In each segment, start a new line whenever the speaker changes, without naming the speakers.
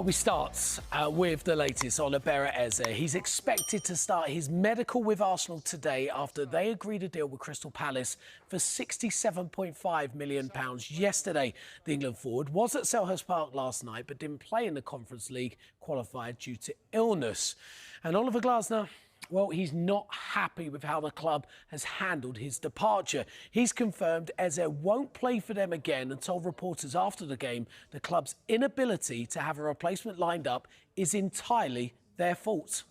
Well, we start with the latest on Eberechi. He's expected to start his medical with Arsenal today after they agreed a deal with Crystal Palace for £67.5 million yesterday. The England forward was at Selhurst Park last night but didn't play in the Conference League qualifier due to illness. And Oliver Glasner, well, he's not happy with how the club has handled his departure. He's confirmed Eze won't play for them again and told reporters after the game the club's inability to have a replacement lined up is entirely their fault.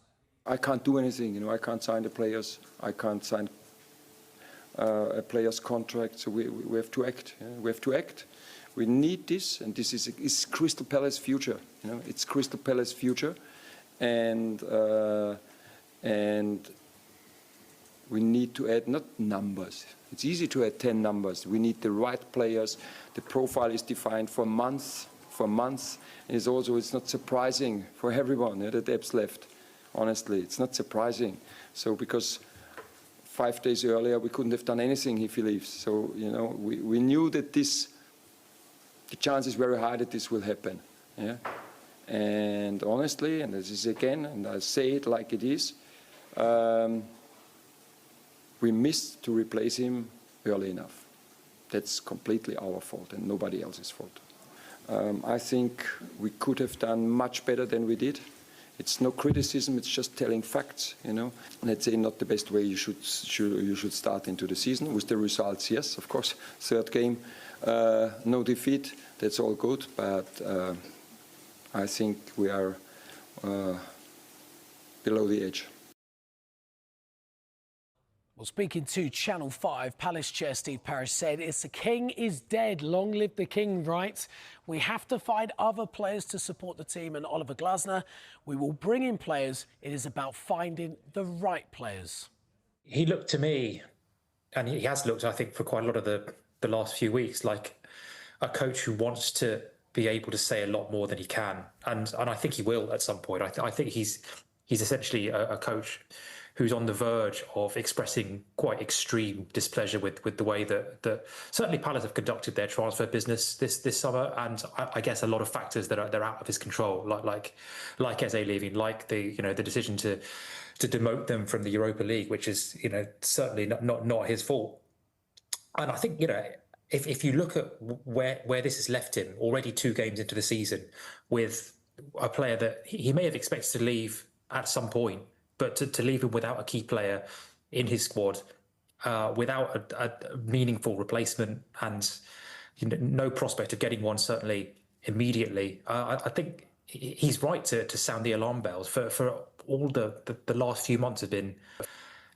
I can't do anything, I can't sign the players. I can't sign a player's contract, so we have to act. We have to act. We need this, and this is Crystal Palace future. It's Crystal Palace future, and we need to add not numbers. It's easy to add 10 numbers. We need the right players. The profile is defined for months. And it's not surprising for everyone that Ebb's left. Honestly, it's not surprising. So because 5 days earlier we couldn't have done anything if he leaves. So we knew that the chance is very high that this will happen. Yeah. And honestly, and this is again, and I say it like it is. We missed to replace him early enough. That's completely our fault and nobody else's fault. I think we could have done much better than we did. It's no criticism, it's just telling facts, Let's say not the best way you should start into the season. With the results, yes, of course. Third game, no defeat, that's all good, but I think we are below the edge.
Well, speaking to Channel 5, Palace chair Steve Parish said, "It's the king is dead. Long live the king," right? "We have to find other players to support the team." And Oliver Glasner, "We will bring in players. It is about finding the right players."
He looked to me, and he has looked, I think, for quite a lot of the last few weeks, like a coach who wants to be able to say a lot more than he can. And I think he will at some point. I think he's essentially a coach who's on the verge of expressing quite extreme displeasure with the way that certainly Palace have conducted their transfer business this summer, and I guess a lot of factors that are out of his control, like Eze leaving, like the decision to demote them from the Europa League, which is certainly not his fault. And I think if you look at where this has left him, already 2 games into the season, with a player that he may have expected to leave at some point, but to leave him without a key player in his squad, without a meaningful replacement, and no prospect of getting one certainly immediately, I think he's right to sound the alarm bells. For all the last few months have been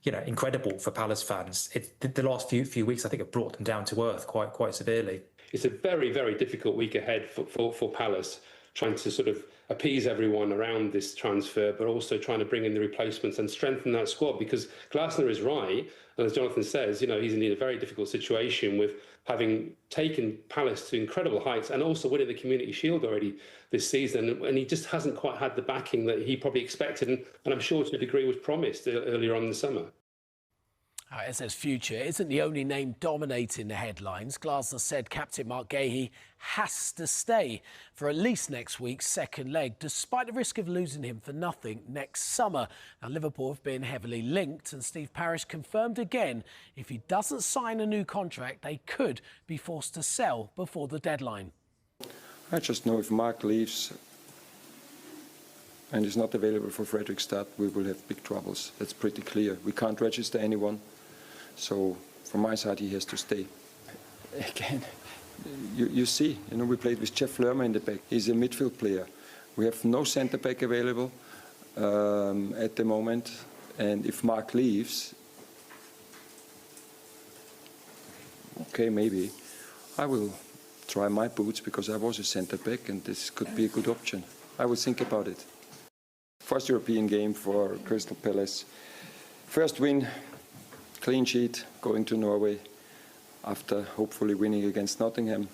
incredible for Palace fans. The last few weeks, I think, have brought them down to earth quite severely.
It's a very, very difficult week ahead for Palace, trying to sort of appease everyone around this transfer, but also trying to bring in the replacements and strengthen that squad, because Glasner is right. And as Jonathan says, he's in a very difficult situation with having taken Palace to incredible heights and also winning the Community Shield already this season. And he just hasn't quite had the backing that he probably expected, and I'm sure to a degree was promised earlier on in the summer.
Eze's future isn't the only name dominating the headlines. Glasner said captain Mark Gahey has to stay for at least next week's second leg, despite the risk of losing him for nothing next summer. Now, Liverpool have been heavily linked, and Steve Parish confirmed again if he doesn't sign a new contract, they could be forced to sell before the deadline.
I just know if Mark leaves and is not available for Fredrikstad, we will have big troubles. That's pretty clear. We can't register anyone. So, from my side, he has to stay. Again, you see, we played with Jeff Lerma in the back. He's a midfield player. We have no centre-back available at the moment. And if Mark leaves, okay, maybe, I will try my boots, because I was a centre-back and this could be a good option. I will think about it. First European game for Crystal Palace. First win. Clean sheet, going to Norway after hopefully winning against Nottingham.